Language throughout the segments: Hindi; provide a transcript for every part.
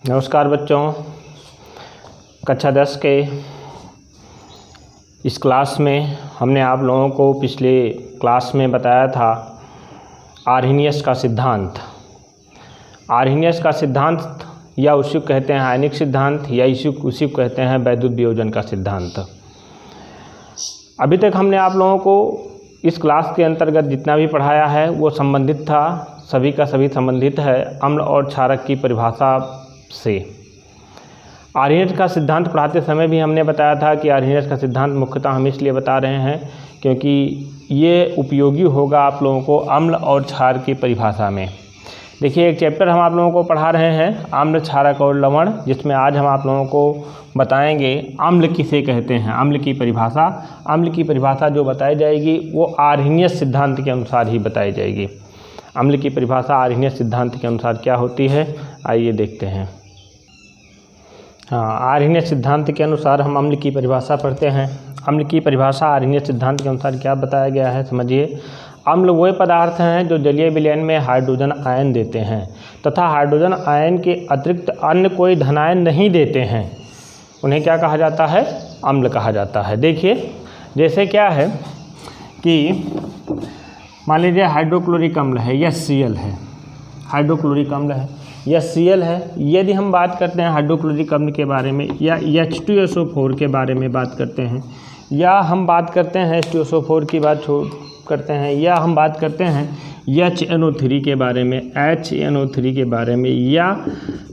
नमस्कार बच्चों, कक्षा 10 के इस क्लास में हमने आप लोगों को पिछले क्लास में बताया था आर्हीनियस का सिद्धांत। आर्हीनियस का सिद्धांत या उसी को कहते हैं आयनिक सिद्धांत या उसी को कहते हैं वैद्युत वियोजन का सिद्धांत। अभी तक हमने आप लोगों को इस क्लास के अंतर्गत जितना भी पढ़ाया है वो संबंधित था, सभी का सभी संबंधित है अम्ल और क्षारक की परिभाषा से। आर्हीनियस का सिद्धांत पढ़ाते समय भी हमने बताया था कि आर्हीनियस का सिद्धांत मुख्यतः हम इसलिए बता रहे हैं क्योंकि ये उपयोगी होगा आप लोगों को अम्ल और क्षार की परिभाषा में। देखिए, एक चैप्टर हम आप लोगों को पढ़ा रहे हैं अम्ल, क्षारक और लवण, जिसमें आज हम आप लोगों को बताएंगे अम्ल किसे कहते हैं, अम्ल की परिभाषा। अम्ल की परिभाषा जो बताई जाएगी वो आर्हीनियस सिद्धांत के अनुसार ही बताई जाएगी। अम्ल की परिभाषा आर्हीनियस सिद्धांत के अनुसार क्या होती है, आइए देखते हैं। हाँ, आर्हीनियस सिद्धांत के अनुसार हम अम्ल की परिभाषा पढ़ते हैं। अम्ल की परिभाषा आर्हीनियस सिद्धांत के अनुसार क्या बताया गया है, समझिए। अम्ल वे पदार्थ हैं जो जलीय विलयन में हाइड्रोजन आयन देते हैं तथा हाइड्रोजन आयन के अतिरिक्त अन्य कोई धनायन नहीं देते हैं। उन्हें क्या कहा जाता है, अम्ल कहा जाता है। देखिए, जैसे क्या है कि मान लीजिए हाइड्रोक्लोरिक अम्ल है, HCl है, हाइड्रोक्लोरिक अम्ल है, HCl है। यदि हम बात करते हैं हाइड्रोक्लोरिक अम्ल के बारे में या H2SO4 के बारे में बात करते हैं, या हम बात करते हैं H2SO4 की बात करते हैं, या हम बात करते हैं HNO3 के बारे में, HNO3 के बारे में, या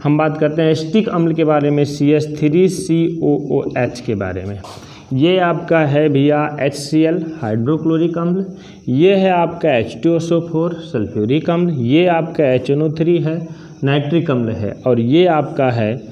हम बात करते हैं एसिटिक अम्ल के बारे में, CH3COOH के बारे में। ये आपका है भैया HCl हाइड्रोक्लोरिक अम्ल, ये है आपका H2SO4 सल्फ्यूरिक अम्ल, ये आपका HNO3 है नाइट्रिक अम्ल है, और ये आपका है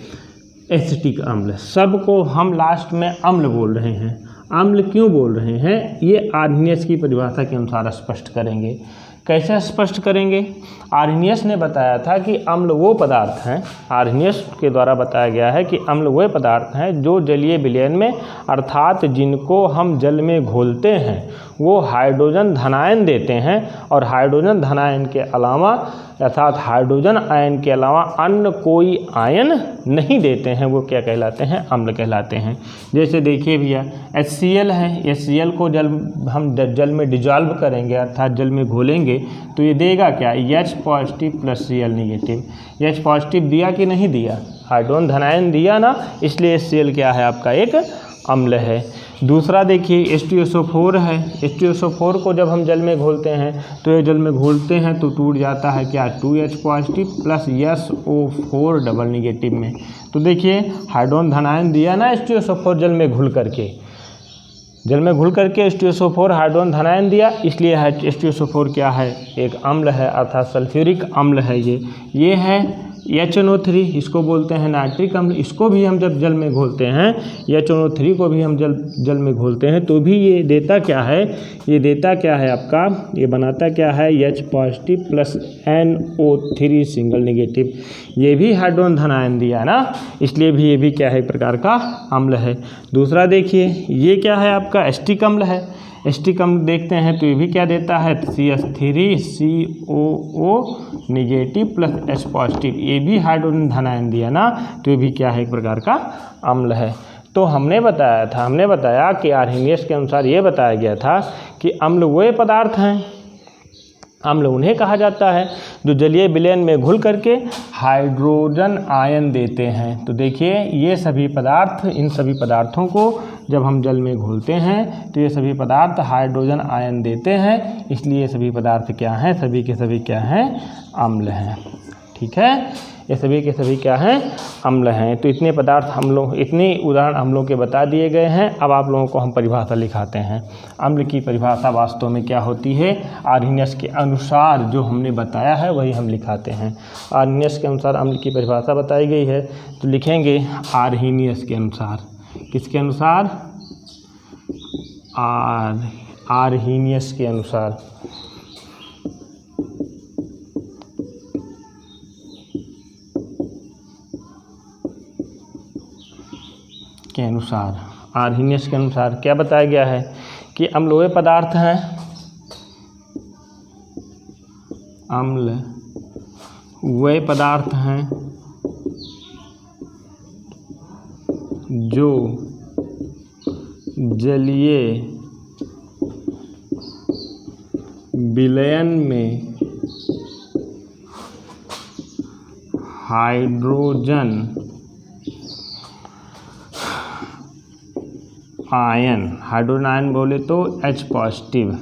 एसिटिक अम्ल। सबको हम लास्ट में अम्ल बोल रहे हैं। अम्ल क्यों बोल रहे हैं, ये आर्हीनियस की परिभाषा के अनुसार स्पष्ट करेंगे। कैसे स्पष्ट करेंगे? आर्हीनियस ने बताया था कि अम्ल वो पदार्थ हैं, आर्हीनियस के द्वारा बताया गया है कि अम्ल वो पदार्थ हैं जो जलीय विलयन में, अर्थात जिनको हम जल में घोलते हैं, वो हाइड्रोजन धनायन देते हैं, और हाइड्रोजन धनायन के अलावा अर्थात हाइड्रोजन आयन के अलावा अन्य कोई आयन नहीं देते हैं। वो क्या कहलाते हैं, अम्ल कहलाते हैं। जैसे देखिए भैया HCl है, HCl को हम जल में डिजॉल्व करेंगे अर्थात जल में घोलेंगे तो ये देगा क्या, H positive plus Cl negative. H positive दिया कि नहीं दिया, हाइड्रोजन धनायन दिया ना, इसलिए HCl क्या है, आपका एक अम्ल है। दूसरा देखिए H2SO4 है, H2SO4 को जब हम जल में घोलते हैं तो ये जल में घोलते हैं तो टूट जाता है क्या, 2H positive plus SO4 double negative में। तो देखिए हाइड्रोजन धनायन दिया ना H2SO4 जल में घुल करके, जल में घुल करके H2SO4 हाइड्रोजन धनायन दिया, इसलिए H2SO4 क्या है, एक अम्ल है अर्थात सल्फ्यूरिक अम्ल है। ये है HNO3, इसको बोलते हैं नाइट्रिक अम्ल। इसको भी हम जब जल में घोलते हैं, HNO3 को भी हम जल में घोलते हैं तो भी ये देता क्या है, ये देता क्या है आपका, ये बनाता क्या है, H positive plus NO3 single negative. ये भी हाइड्रोजन धनायन दिया ना, इसलिए भी ये भी क्या है, एक प्रकार का अम्ल है। दूसरा देखिए ये क्या है, आपका एसिटिक अम्ल है। एसिटिक अम्ल देखते हैं तो ये भी क्या देता है, CH3COO negative plus H positive. ये भी हाइड्रोजन धनायन दिया ना, तो ये भी क्या है, एक प्रकार का अम्ल है। तो हमने बताया कि आर्हीनियस के अनुसार ये बताया गया था कि अम्ल वे पदार्थ हैं, अम्ल उन्हें कहा जाता है जो जलीय विलयन में घुल करके हाइड्रोजन आयन देते हैं। तो देखिए ये सभी पदार्थ, इन सभी पदार्थों को जब हम जल में घोलते हैं तो ये सभी पदार्थ हाइड्रोजन आयन देते हैं, इसलिए ये सभी पदार्थ क्या हैं, सभी के सभी क्या हैं, अम्ल हैं। ठीक है, ये सभी के सभी क्या हैं, अम्ल हैं। तो इतने पदार्थ इतने उदाहरण अम्लों के बता दिए गए हैं। अब आप लोगों को हम परिभाषा लिखाते हैं। अम्ल की परिभाषा वास्तव में क्या होती है, आर्हीनियस के अनुसार जो हमने बताया है वही हम लिखाते हैं। आर्हीनियस के अनुसार अम्ल की परिभाषा बताई गई है तो लिखेंगे आर्हीनियस के अनुसार। किसके अनुसार, आर्हीनियस के अनुसार। के अनुसार, आर्हीनियस के अनुसार क्या बताया गया है कि अम्ल वे पदार्थ हैं, अम्ल वे पदार्थ हैं जो जलीय विलयन में हाइड्रोजन आयन बोले तो H पॉजिटिव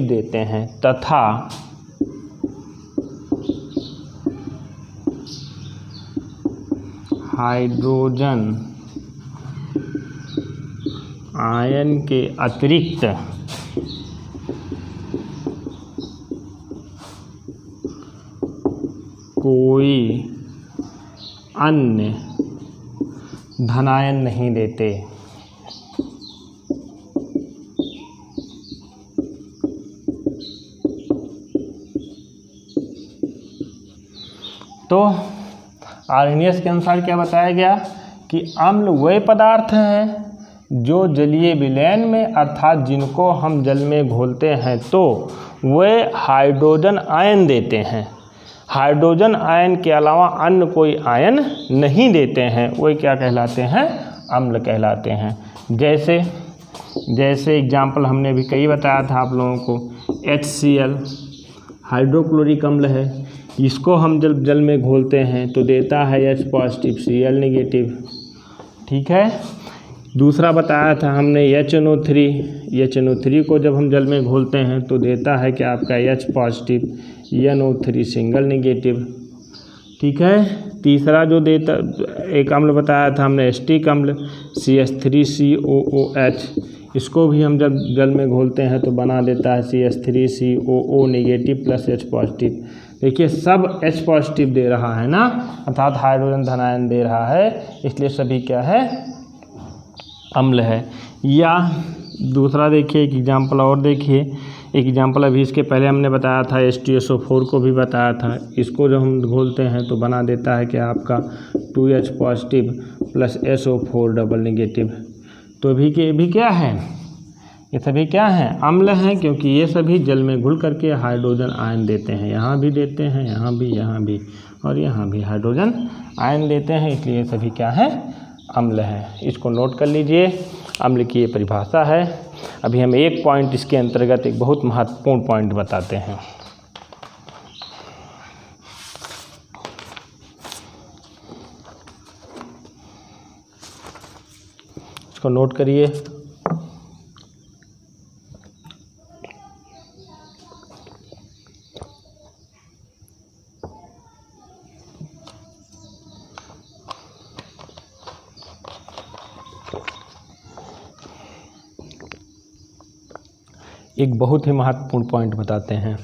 देते हैं तथा हाइड्रोजन आयन के अतिरिक्त कोई अन्य धनायन नहीं देते। तो आर्हेनियस के अनुसार क्या बताया गया कि अम्ल वे पदार्थ हैं जो जलीय विलयन में अर्थात जिनको हम जल में घोलते हैं तो वे हाइड्रोजन आयन देते हैं। हाइड्रोजन आयन के अलावा अन्य कोई आयन नहीं देते हैं, वे क्या कहलाते हैं? अम्ल कहलाते हैं। जैसे एग्जाम्पल हमने भी कई बताया था आप लोगों को, HCl हाइड्रोक्लोरिक अम्ल है, इसको हम जब जल में घोलते हैं तो देता है H पॉजिटिव Cl नेगेटिव। ठीक है। दूसरा बताया था हमने HNO3 को जब हम जल में घोलते हैं तो देता है कि आपका H positive NO3 single negative. ठीक है। तीसरा जो देता एक अम्ल बताया था हमने एस्टिक अम्ल CH3COOH, इसको भी हम जब जल में घोलते हैं तो बना देता है CH3COO negative plus H positive. देखिए सब H पॉजिटिव दे रहा है ना, अर्थात हाइड्रोजन धनायन दे रहा है, इसलिए सभी क्या है? अम्ल है। या दूसरा देखिए एक एग्जाम्पल और देखिए, एक एग्जाम्पल अभी इसके पहले हमने बताया था H2SO4 को भी बताया था, इसको जब हम घोलते हैं तो बना देता है कि आपका 2H positive plus SO4 double negative. तो भी क्या है? ये सभी क्या हैं? अम्ल हैं, क्योंकि ये सभी जल में घुल करके हाइड्रोजन आयन देते हैं। यहाँ भी देते हैं, यहाँ भी और यहाँ भी हाइड्रोजन आयन देते हैं, इसलिए ये सभी क्या हैं? अम्ल हैं। इसको नोट कर लीजिए, अम्ल की ये परिभाषा है। अभी हम एक पॉइंट इसके अंतर्गत एक बहुत महत्वपूर्ण पॉइंट बताते हैं। इसको नोट करिए। एक बहुत ही महत्वपूर्ण पॉइंट बताते हैं।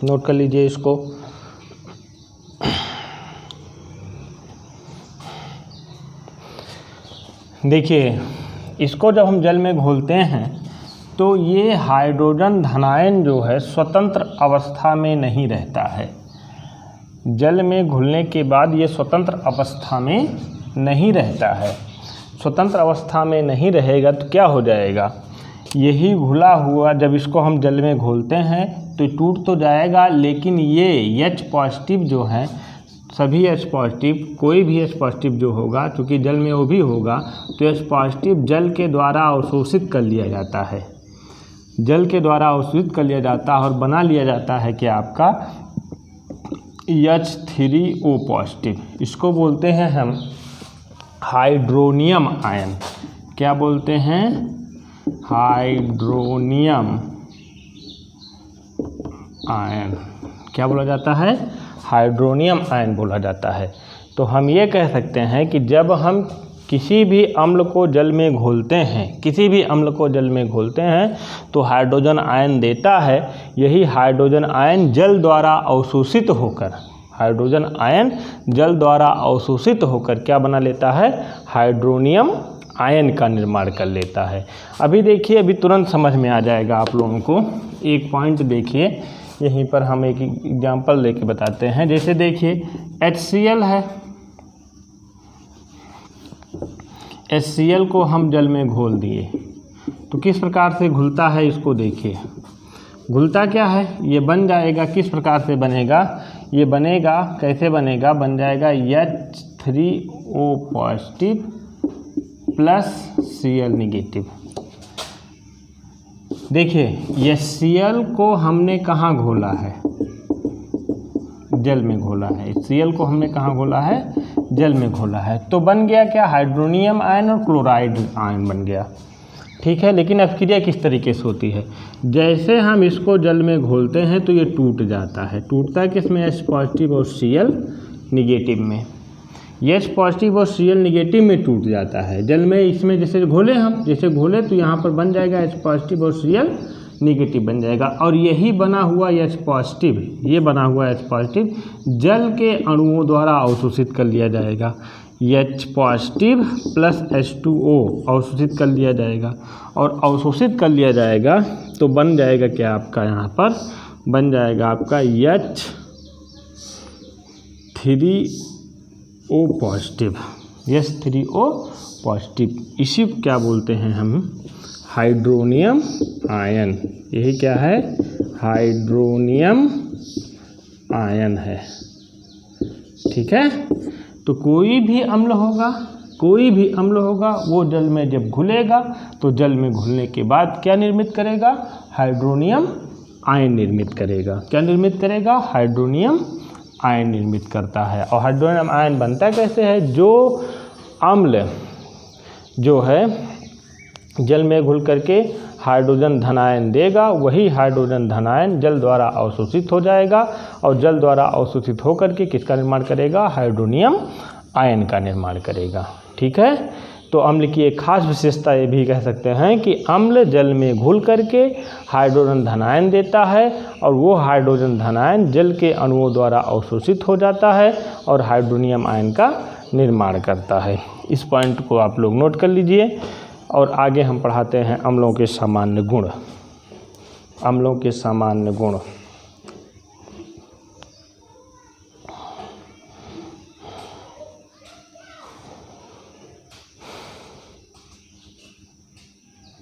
नोट कर लीजिए इसको। देखिए, इसको जब हम जल में घोलते हैं तो ये हाइड्रोजन धनायन जो है स्वतंत्र अवस्था में नहीं रहता है। जल में घुलने के बाद ये स्वतंत्र अवस्था में नहीं रहता है। स्वतंत्र अवस्था में नहीं रहेगा तो क्या हो जाएगा? यही घुला हुआ जब इसको हम जल में घोलते हैं तो टूट तो जाएगा, लेकिन ये H पॉजिटिव जो है, सभी H पॉजिटिव, कोई भी H पॉजिटिव जो होगा, क्योंकि जल में वो भी होगा, तो H पॉजिटिव जल के द्वारा अवशोषित कर लिया जाता है। जल के द्वारा अवशोषित कर लिया जाता है और बना लिया जाता है कि आपका H3O पॉजिटिव। इसको बोलते हैं हम हाइड्रोनियम आयन। क्या बोलते हैं? Hydronium ion. क्या बोला जाता है? हाइड्रोनियम आयन बोला जाता है। तो हम ये कह सकते हैं कि जब हम किसी भी अम्ल को जल में घोलते हैं, तो हाइड्रोजन आयन देता है। यही हाइड्रोजन आयन जल द्वारा अवशोषित होकर क्या बना लेता है? हाइड्रोनियम आयन का निर्माण कर लेता है। अभी देखिए, अभी तुरंत समझ में आ जाएगा आप लोगों को। एक पॉइंट देखिए, यहीं पर हम एक एग्जाम्पल लेके बताते हैं। जैसे देखिए HCl है, HCl को हम जल में घोल दिए तो किस प्रकार से घुलता है इसको देखिए। घुलता क्या है, ये बन जाएगा, किस प्रकार से बनेगा, ये बनेगा, कैसे बनेगा, बन जाएगा H3O positive plus Cl negative. देखिए ये Cl को हमने कहाँ घोला है, जल में घोला है। Cl को हमने कहाँ घोला है, जल में घोला है। तो बन गया क्या, हाइड्रोनियम आयन और क्लोराइड आयन बन गया, ठीक है। लेकिन अभिक्रिया किस तरीके से होती है, जैसे हम इसको जल में घोलते हैं तो ये टूट जाता है। टूटता है किस में, H पॉजिटिव और Cl निगेटिव में। H पॉजिटिव और Cl निगेटिव में टूट जाता है जल में। इसमें जैसे घोले हम, जैसे घोले तो यहाँ पर बन जाएगा H पॉजिटिव और Cl निगेटिव बन जाएगा। और यही बना हुआ H पॉजिटिव, ये बना हुआ H पॉजिटिव जल के अणुओं द्वारा अवशोषित कर लिया जाएगा। H पॉजिटिव प्लस H2O अवशोषित कर लिया जाएगा, और अवशोषित कर लिया जाएगा तो बन जाएगा क्या आपका, यहाँ पर बन जाएगा आपका H3O पॉजिटिव, H3O पॉजिटिव। इसी को क्या बोलते हैं हम, हाइड्रोनियम आयन। यही क्या है, हाइड्रोनियम आयन है, ठीक है। तो कोई भी अम्ल होगा, वो जल में जब घुलेगा तो जल में घुलने के बाद क्या निर्मित करेगा, हाइड्रोनियम आयन निर्मित करेगा। क्या निर्मित करेगा, हाइड्रोनियम आयन निर्मित करता है। और हाइड्रोनियम आयन बनता कैसे है, जो अम्ल जो है जल में घुल करके हाइड्रोजन धनायन देगा, वही हाइड्रोजन धनायन जल द्वारा अवशोषित हो जाएगा, और जल द्वारा अवशोषित होकर के किसका निर्माण करेगा, हाइड्रोनियम आयन का निर्माण करेगा, ठीक है। तो अम्ल की एक खास विशेषता ये भी कह सकते हैं कि अम्ल जल में घुल करके हाइड्रोजन धनायन देता है, और वो हाइड्रोजन धनायन जल के अणुओं द्वारा अवशोषित हो जाता है और हाइड्रोनियम आयन का निर्माण करता है। इस पॉइंट को आप लोग नोट कर लीजिए। और आगे हम पढ़ाते हैं अम्लों के सामान्य गुण। अम्लों के सामान्य गुण,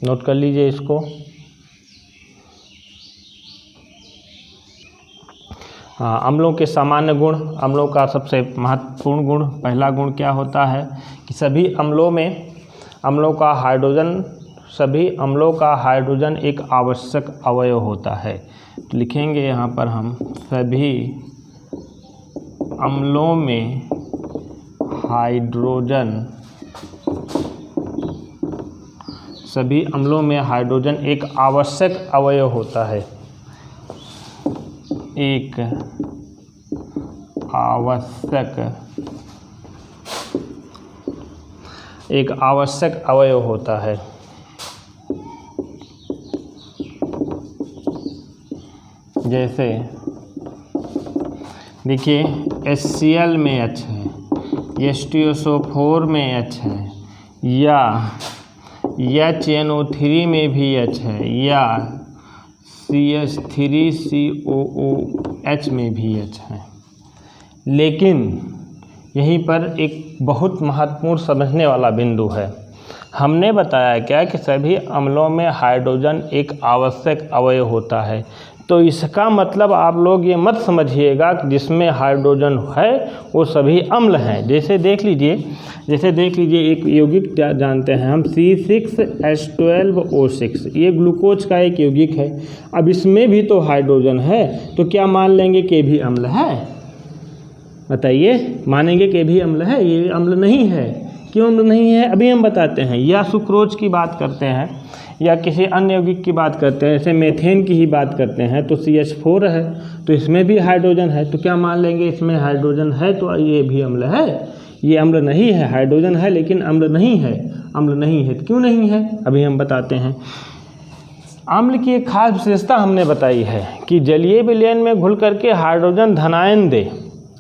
नोट कर लीजिए इसको। हाँ, अम्लों के सामान्य गुण। अम्लों का सबसे महत्वपूर्ण गुण, पहला गुण क्या होता है कि सभी अम्लों का हाइड्रोजन एक आवश्यक अवयव होता है। तो लिखेंगे यहाँ पर हम, सभी अम्लों में हाइड्रोजन एक आवश्यक अवयव होता है। एक आवश्यक अवयव होता है। जैसे देखिए HCl में H है, H2SO4 में H है, या HNO3 में भी H है, या CH3COOH में भी H है। लेकिन यहीं पर एक बहुत महत्वपूर्ण समझने वाला बिंदु है। हमने बताया क्या कि सभी अम्लों में हाइड्रोजन एक आवश्यक अवयव होता है। तो इसका मतलब आप लोग ये मत समझिएगा कि जिसमें हाइड्रोजन है वो सभी अम्ल हैं। जैसे देख लीजिए एक यौगिक जानते हैं हम, C6H12O6, ये ग्लूकोज का एक यौगिक है। अब इसमें भी तो हाइड्रोजन है, तो क्या मान लेंगे कि भी अम्ल है? बताइए, मानेंगे कि भी अम्ल है? ये अम्ल नहीं है। क्यों अम्ल नहीं है, अभी हम बताते हैं। या सुक्रोज की बात करते हैं या किसी अन्य यौगिक की बात करते हैं, जैसे मेथेन की ही बात करते हैं, तो CH4 है, तो इसमें भी हाइड्रोजन है। तो क्या मान लेंगे इसमें हाइड्रोजन है तो ये भी अम्ल है? ये अम्ल नहीं है। हाइड्रोजन है लेकिन अम्ल नहीं है। अम्ल नहीं है, क्यों नहीं है अभी हम बताते हैं। अम्ल की एक खास विशेषता हमने बताई है कि जलीय विलयन में घुल करके हाइड्रोजन धनायन दे,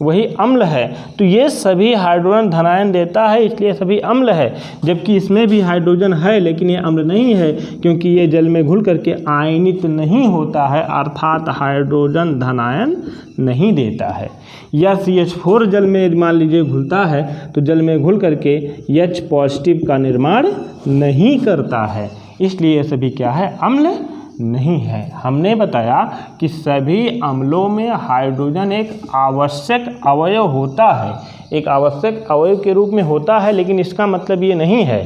वही अम्ल है। तो ये सभी हाइड्रोजन धनायन देता है, इसलिए सभी अम्ल है। जबकि इसमें भी हाइड्रोजन है लेकिन ये अम्ल नहीं है, क्योंकि ये जल में घुल करके आयनित नहीं होता है, अर्थात हाइड्रोजन धनायन नहीं देता है। या CH4 जल में मान लीजिए घुलता है, तो जल में घुल करके H पॉजिटिव का निर्माण नहीं करता है। इसलिए ये सभी क्या है, अम्ल नहीं है। हमने बताया कि सभी अम्लों में हाइड्रोजन एक आवश्यक अवयव होता है, एक आवश्यक अवयव के रूप में होता है, लेकिन इसका मतलब ये नहीं है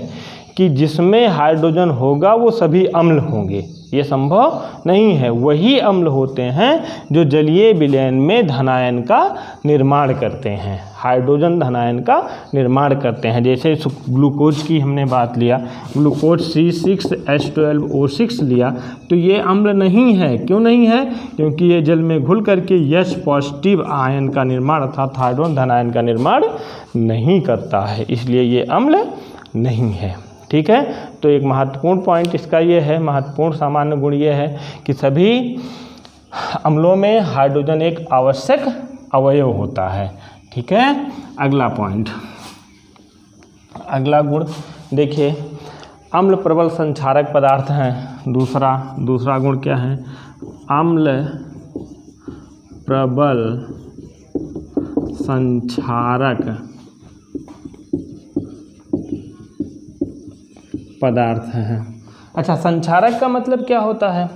कि जिसमें हाइड्रोजन होगा वो सभी अम्ल होंगे, ये संभव नहीं है। वही अम्ल होते हैं जो जलीय विलयन में धनायन का निर्माण करते हैं, हाइड्रोजन धनायन का निर्माण करते हैं। जैसे ग्लूकोज की हमने बात लिया, ग्लूकोज C6H12O6 लिया, तो ये अम्ल नहीं है। क्यों नहीं है? क्योंकि ये जल में घुल करके H पॉजिटिव आयन का निर्माण अर्थात हाइड्रोजन धनायन का निर्माण नहीं करता है, इसलिए ये अम्ल नहीं है। ठीक है, तो एक महत्वपूर्ण पॉइंट इसका ये है, महत्वपूर्ण सामान्य गुण ये है कि सभी अम्लों में हाइड्रोजन एक आवश्यक अवयव होता है। ठीक है, अगला पॉइंट, अगला गुण देखिए, अम्ल प्रबल संक्षारक पदार्थ हैं। दूसरा गुण क्या है? अम्ल प्रबल संक्षारक पदार्थ हैं। अच्छा, संक्षारक का मतलब क्या होता है?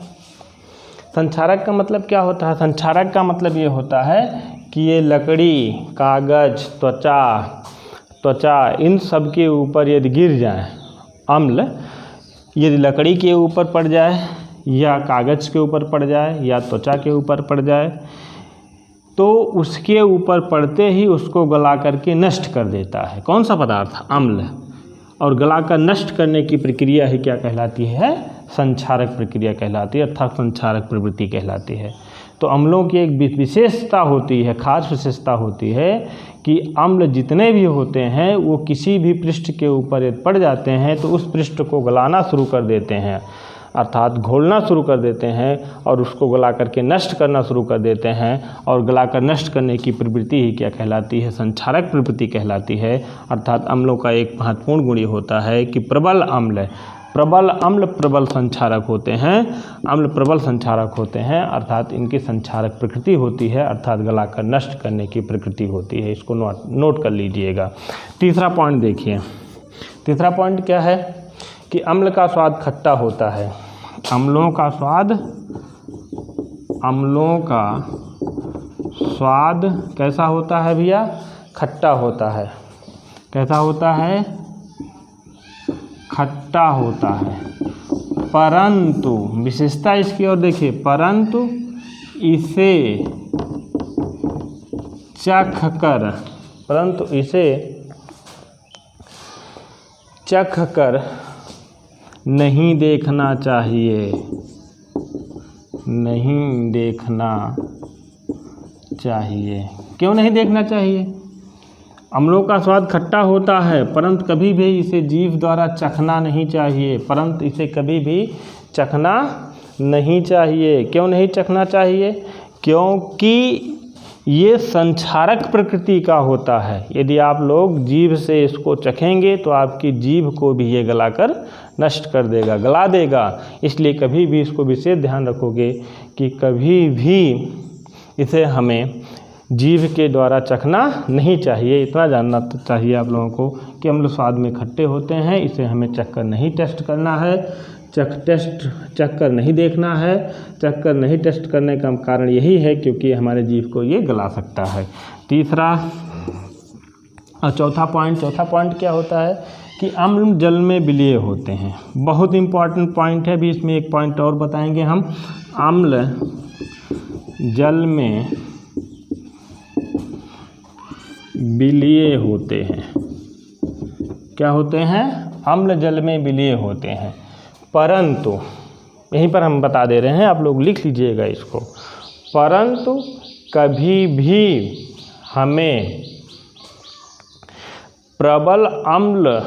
संक्षारक का मतलब क्या होता है? संक्षारक का मतलब ये होता है कि ये लकड़ी, कागज, त्वचा इन सब के ऊपर यदि गिर जाए अम्ल, यदि लकड़ी के ऊपर पड़ जाए या कागज के ऊपर पड़ जाए या त्वचा के ऊपर पड़ जाए, तो उसके ऊपर पड़ते ही उसको गला करके नष्ट कर देता है। कौन सा पदार्थ? अम्ल। और गलाकर नष्ट करने की प्रक्रिया ही क्या कहलाती है? संक्षारक प्रक्रिया कहलाती है, अर्थात संक्षारक प्रवृत्ति कहलाती है। तो अम्लों की एक विशेषता होती है, खास विशेषता होती है कि अम्ल जितने भी होते हैं वो किसी भी पृष्ठ के ऊपर यदि पड़ जाते हैं तो उस पृष्ठ को गलाना शुरू कर देते हैं, अर्थात घोलना शुरू कर देते हैं और उसको गला करके नष्ट करना शुरू कर देते हैं। और गलाकर नष्ट करने की प्रवृत्ति ही क्या कहलाती है? संक्षारक प्रवृत्ति कहलाती है। अर्थात अम्लों का एक महत्वपूर्ण गुण ये होता है कि प्रबल अम्ल प्रबल संक्षारक होते हैं, अम्ल प्रबल संक्षारक होते हैं, अर्थात इनकी संक्षारक प्रकृति होती है, अर्थात गलाकर नष्ट करने की प्रकृति होती है। इसको नोट कर लीजिएगा। तीसरा पॉइंट देखिए, तीसरा पॉइंट क्या है कि अम्ल का स्वाद खट्टा होता है। अम्लों का स्वाद कैसा होता है भैया? खट्टा होता है। कैसा होता है? खट्टा होता है। परंतु विशेषता इसकी और देखिए, परंतु इसे चख कर नहीं देखना चाहिए, नहीं देखना चाहिए। क्यों नहीं देखना चाहिए? अम्लों का स्वाद खट्टा होता है, परंतु कभी भी इसे जीभ द्वारा चखना नहीं चाहिए, परंतु इसे कभी भी चखना नहीं चाहिए। क्यों नहीं चखना चाहिए? क्योंकि ये संक्षारक प्रकृति का होता है। यदि आप लोग जीभ से इसको चखेंगे तो आपकी जीभ को भी ये गलाकर नष्ट कर देगा, गला देगा। इसलिए कभी भी इसको विशेष ध्यान रखोगे कि कभी भी इसे हमें जीभ के द्वारा चखना नहीं चाहिए। इतना जानना चाहिए आप लोगों को कि अम्ल स्वाद में खट्टे होते हैं, इसे हमें चख कर नहीं टेस्ट करना है, चख कर नहीं देखना है। चख कर नहीं टेस्ट करने का कारण यही है क्योंकि हमारे जीभ को ये गला सकता है। तीसरा और चौथा पॉइंट क्या होता है कि अम्ल जल में विलीय होते हैं। बहुत इंपॉर्टेंट पॉइंट है भी, इसमें एक पॉइंट और बताएंगे हम। अम्ल जल में विलीय होते हैं। क्या होते हैं? अम्ल जल में विलीय होते हैं, परंतु यहीं पर हम बता दे रहे हैं, आप लोग लिख लीजिएगा इसको। परंतु कभी भी हमें प्रबल अम्ल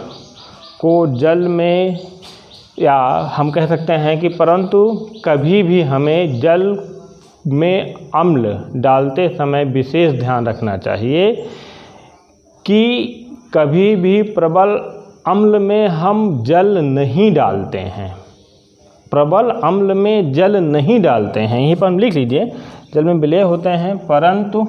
को जल में, या हम कह सकते हैं कि परंतु कभी भी हमें जल में अम्ल डालते समय विशेष ध्यान रखना चाहिए कि कभी भी प्रबल अम्ल में हम जल नहीं डालते हैं, प्रबल अम्ल में जल नहीं डालते हैं। यहीं पर हम लिख लीजिए, जल में विलय होते हैं, परंतु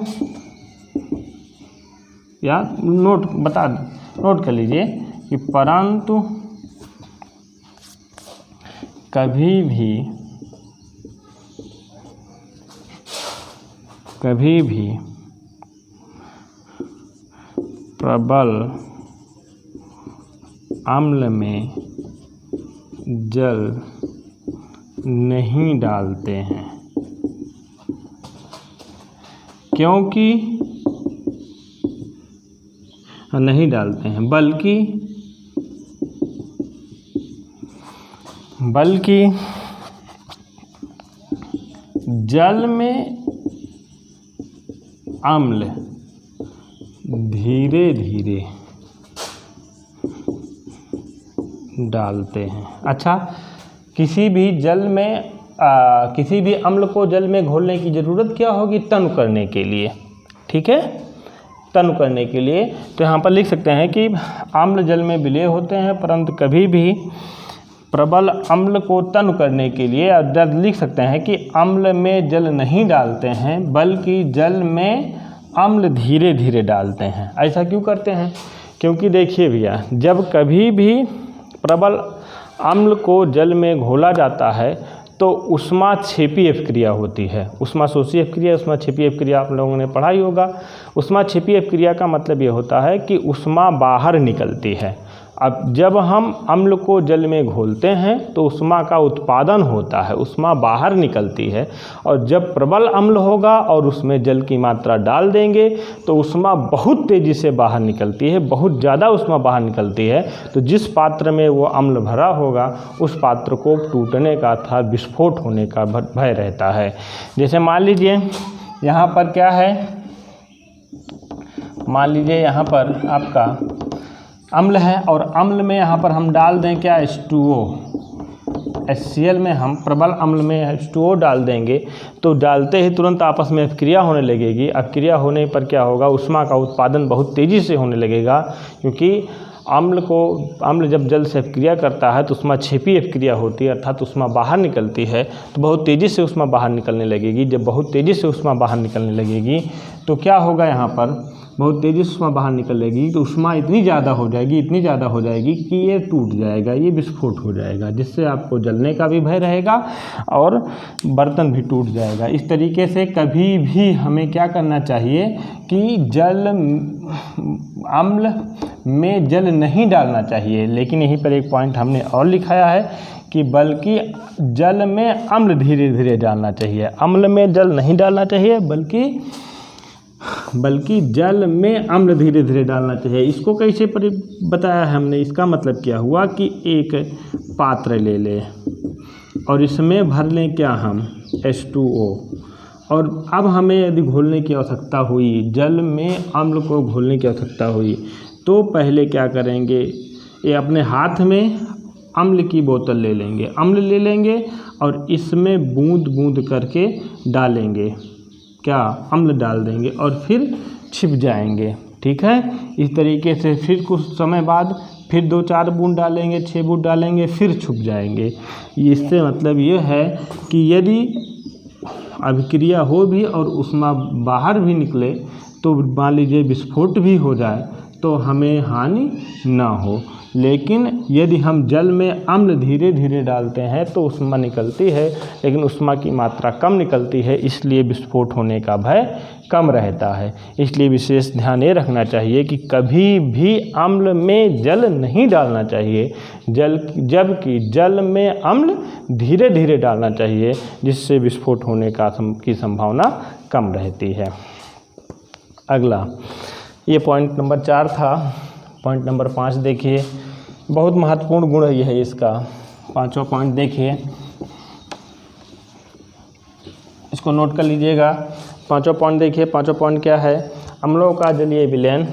या नोट कर लीजिए कि परंतु कभी भी प्रबल अम्ल में जल नहीं डालते हैं, क्योंकि नहीं डालते हैं, बल्कि जल में अम्ल धीरे धीरे डालते हैं। अच्छा, किसी भी अम्ल को जल में घोलने की ज़रूरत क्या होगी? तनु करने के लिए, ठीक है, तनु करने के लिए। तो यहाँ पर लिख सकते हैं कि अम्ल जल में विलय होते हैं, परंतु कभी भी प्रबल अम्ल को तनु करने के लिए लिख सकते हैं कि अम्ल में जल नहीं डालते हैं, बल्कि जल में अम्ल धीरे धीरे डालते हैं। ऐसा क्यों करते हैं? क्योंकि देखिए भैया, जब कभी भी प्रबल अम्ल को जल में घोला जाता है तो ऊष्माक्षेपी अपक्रिया होती है। ऊष्माशोषी अपक्रिया, ऊष्माक्षेपी अपक्रिया आप लोगों ने पढ़ा ही होगा। ऊष्माक्षेपी अपक्रिया का मतलब ये होता है कि ऊष्मा बाहर निकलती है। अब जब हम अम्ल को जल में घोलते हैं तो ऊष्मा का उत्पादन होता है, ऊष्मा बाहर निकलती है, और जब प्रबल अम्ल होगा और उसमें जल की मात्रा डाल देंगे तो ऊष्मा बहुत तेज़ी से बाहर निकलती है, बहुत ज़्यादा ऊष्मा बाहर निकलती है। तो जिस पात्र में वो अम्ल भरा होगा उस पात्र को टूटने का अर्थात विस्फोट होने का भय रहता है। जैसे मान लीजिए यहाँ पर क्या है, मान लीजिए यहाँ पर आपका अम्ल है और अम्ल में यहाँ पर हम डाल दें क्या, H2O। HCl में हम प्रबल अम्ल में H2O डाल देंगे तो डालते ही तुरंत आपस में अपक्रिया होने लगेगी। अपक्रिया होने पर क्या होगा, ऊष्मा का उत्पादन बहुत तेज़ी से होने लगेगा, क्योंकि अम्ल जब जल से अपक्रिया करता है तो ऊष्माक्षेपी अपक्रिया होती है, अर्थात ऊष्मा बाहर निकलती है, तो बहुत तेज़ी से ऊष्मा बाहर निकलने लगेगी। जब बहुत तेज़ी से ऊष्मा बाहर निकलने लगेगी तो क्या होगा, यहाँ पर बहुत तेज़ी से ऊष्मा बाहर निकलेगी तो ऊष्मा इतनी ज़्यादा हो जाएगी कि ये टूट जाएगा, ये विस्फोट हो जाएगा, जिससे आपको जलने का भी भय रहेगा और बर्तन भी टूट जाएगा। इस तरीके से कभी भी हमें क्या करना चाहिए कि अम्ल में जल नहीं डालना चाहिए। लेकिन यहीं पर एक पॉइंट हमने और लिखाया है कि बल्कि जल में अम्ल धीरे धीरे डालना चाहिए। अम्ल में जल नहीं डालना चाहिए, बल्कि जल में अम्ल धीरे धीरे डालना चाहिए। इसको कैसे बताया है हमने? इसका मतलब क्या हुआ कि एक पात्र ले लें और इसमें भर लें क्या, हम H2O, और अब हमें यदि घोलने की आवश्यकता हुई, जल में अम्ल को घोलने की आवश्यकता हुई, तो पहले क्या करेंगे, ये अपने हाथ में अम्ल की बोतल ले लेंगे, अम्ल ले लेंगे और इसमें बूंद बूंद करके डालेंगे, क्या, अम्ल डाल देंगे और फिर छिप जाएंगे। ठीक है, इस तरीके से फिर कुछ समय बाद फिर 2-4 बूंद डालेंगे, 6 बूंद डालेंगे, फिर छुप जाएंगे। इससे मतलब ये है कि यदि अभिक्रिया हो भी और ऊष्मा बाहर भी निकले तो मान लीजिए विस्फोट भी हो जाए तो हमें हानि ना हो। लेकिन यदि हम जल में अम्ल धीरे धीरे डालते हैं तो ऊष्मा निकलती है, लेकिन ऊष्मा की मात्रा कम निकलती है, इसलिए विस्फोट होने का भय कम रहता है। इसलिए विशेष ध्यान ये रखना चाहिए कि कभी भी अम्ल में जल नहीं डालना चाहिए, जबकि जल में अम्ल धीरे धीरे डालना चाहिए, जिससे विस्फोट होने की संभावना कम रहती है। अगला, ये पॉइंट नंबर 4 था। पॉइंट नंबर 5 देखिए, बहुत महत्वपूर्ण गुण ये है इसका। 5वां पॉइंट देखिए, इसको नोट कर लीजिएगा। 5वां पॉइंट देखिए, 5वां पॉइंट क्या है, अम्लों का जलीय विलयन।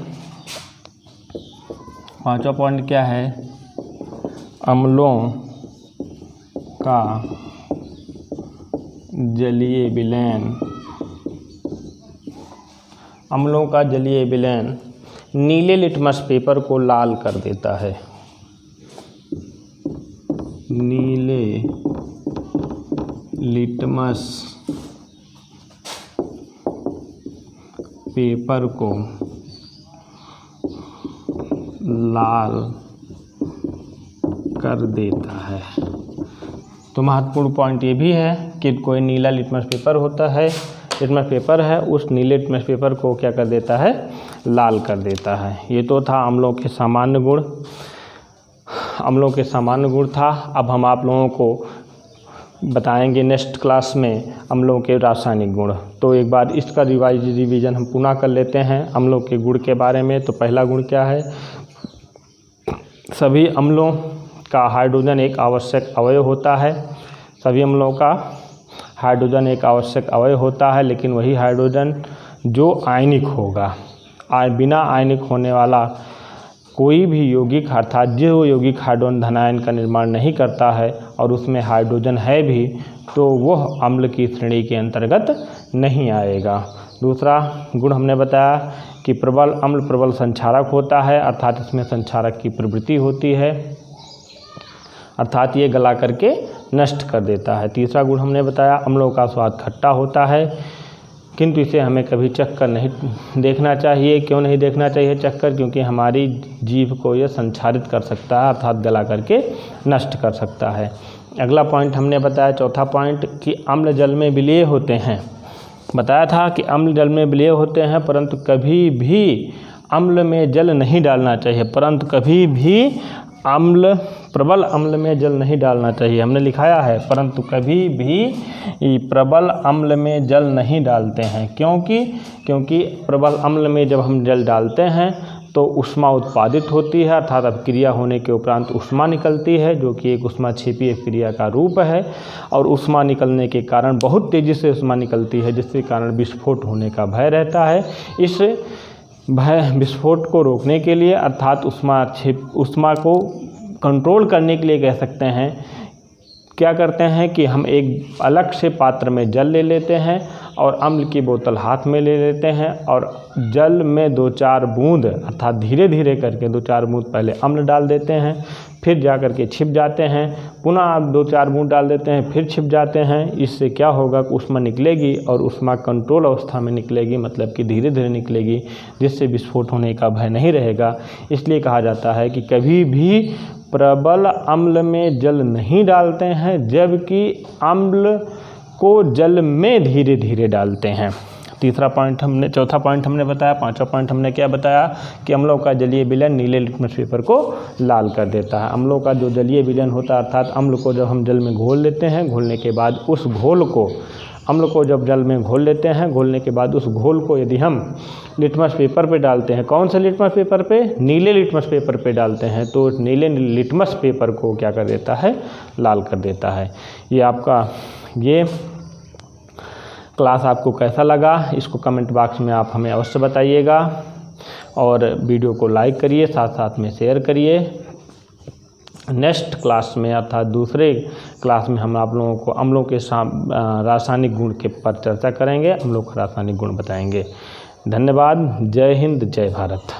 5वां पॉइंट क्या है, अम्लों का जलीय विलयन। अम्लों का जलीय विलयन नीले लिटमस पेपर को लाल कर देता है। नीले लिटमस पेपर को लाल कर देता है। तो महत्वपूर्ण पॉइंट ये भी है कि कोई नीला लिटमस पेपर होता है, लिटमस पेपर है, उस नीले लिटमस पेपर को क्या कर देता है, लाल कर देता है। ये तो था अम्लों के सामान्य गुण, अम्लों के सामान्य गुण था। अब हम आप लोगों को बताएंगे नेक्स्ट क्लास में अम्लों के रासायनिक गुण। तो एक बार इसका रिवीजन हम पुनः कर लेते हैं अम्लों के गुण के बारे में। तो पहला गुण क्या है, सभी अम्लों का हाइड्रोजन एक आवश्यक अवयव होता है। सभी अम्लों का हाइड्रोजन एक आवश्यक अवयव होता है, लेकिन वही हाइड्रोजन जो आयनिक होगा, बिना आयनिक होने वाला कोई भी यौगिक अर्थात जो यौगिक हाइड्रोजन धनायन का निर्माण नहीं करता है और उसमें हाइड्रोजन है भी, तो वह अम्ल की श्रेणी के अंतर्गत नहीं आएगा। दूसरा गुण हमने बताया कि प्रबल अम्ल प्रबल संक्षारक होता है, अर्थात इसमें संक्षारक की प्रवृत्ति होती है, अर्थात ये गला करके नष्ट कर देता है। तीसरा गुण हमने बताया अम्लों का स्वाद खट्टा होता है, किंतु इसे हमें कभी चखकर नहीं देखना चाहिए। क्यों नहीं देखना चाहिए चखकर? क्योंकि हमारी जीभ को यह संक्षारित कर सकता है, अर्थात गला करके नष्ट कर सकता है। अगला पॉइंट हमने बताया, चौथा पॉइंट, कि अम्ल जल में विलीय होते हैं। बताया था कि अम्ल जल में विलीय होते हैं, परंतु कभी भी अम्ल में जल नहीं डालना चाहिए, परंतु कभी भी प्रबल अम्ल में जल नहीं डालना चाहिए। हमने लिखाया है, परंतु कभी भी प्रबल अम्ल में जल नहीं डालते हैं। क्योंकि प्रबल अम्ल में जब हम जल डालते हैं तो ऊष्मा उत्पादित होती है, अर्थात अभिक्रिया होने के उपरांत ऊष्मा निकलती है, जो कि एक ऊष्माक्षेपी अभिक्रिया का रूप है। और ऊष्मा निकलने के कारण बहुत तेज़ी से ऊष्मा निकलती है, जिसके कारण विस्फोट होने का भय रहता है। इस भय विस्फोट को रोकने के लिए, अर्थात ऊष्मा को कंट्रोल करने के लिए कह सकते हैं, क्या करते हैं कि हम एक अलग से पात्र में जल ले लेते हैं और अम्ल की बोतल हाथ में ले लेते हैं और जल में 2-4 बूंद, अर्थात धीरे धीरे करके 2-4 बूंद पहले अम्ल डाल देते हैं, फिर जा कर के छिप जाते हैं, पुनः आप 2-4 बूंद डाल देते हैं, फिर छिप जाते हैं। इससे क्या होगा कि ऊष्मा निकलेगी और ऊष्मा कंट्रोल अवस्था में निकलेगी, मतलब कि धीरे धीरे निकलेगी, जिससे विस्फोट होने का भय नहीं रहेगा। इसलिए कहा जाता है कि कभी भी प्रबल अम्ल में जल नहीं डालते हैं, जबकि अम्ल को जल में धीरे धीरे डालते हैं। चौथा पॉइंट हमने बताया। पांचवा पॉइंट हमने क्या बताया कि अम्लों का जलीय विलयन नीले लिटमस पेपर को लाल कर देता है। अम्लों का जो जलीय विलयन होता है, अर्थात अम्ल को जब हम जल में घोल लेते हैं, घोलने के बाद उस घोल को, अम्ल को जब जल में घोल लेते हैं, घोलने के बाद उस घोल को यदि हम लिटमस पेपर पे डालते हैं, कौन से लिटमस पेपर पे? नीले लिटमस पेपर पे डालते हैं, तो नीले लिटमस पेपर को क्या कर देता है? लाल कर देता है। ये आपका ये क्लास आपको कैसा लगा, इसको कमेंट बॉक्स में आप हमें अवश्य बताइएगा और वीडियो को लाइक करिए, साथ साथ में शेयर करिए। नेक्स्ट क्लास में, अर्थात दूसरे क्लास में, हम आप लोगों को अम्लों के रासायनिक गुण के पर चर्चा करेंगे, अम्लों का रासायनिक गुण बताएंगे। धन्यवाद। जय हिंद, जय भारत।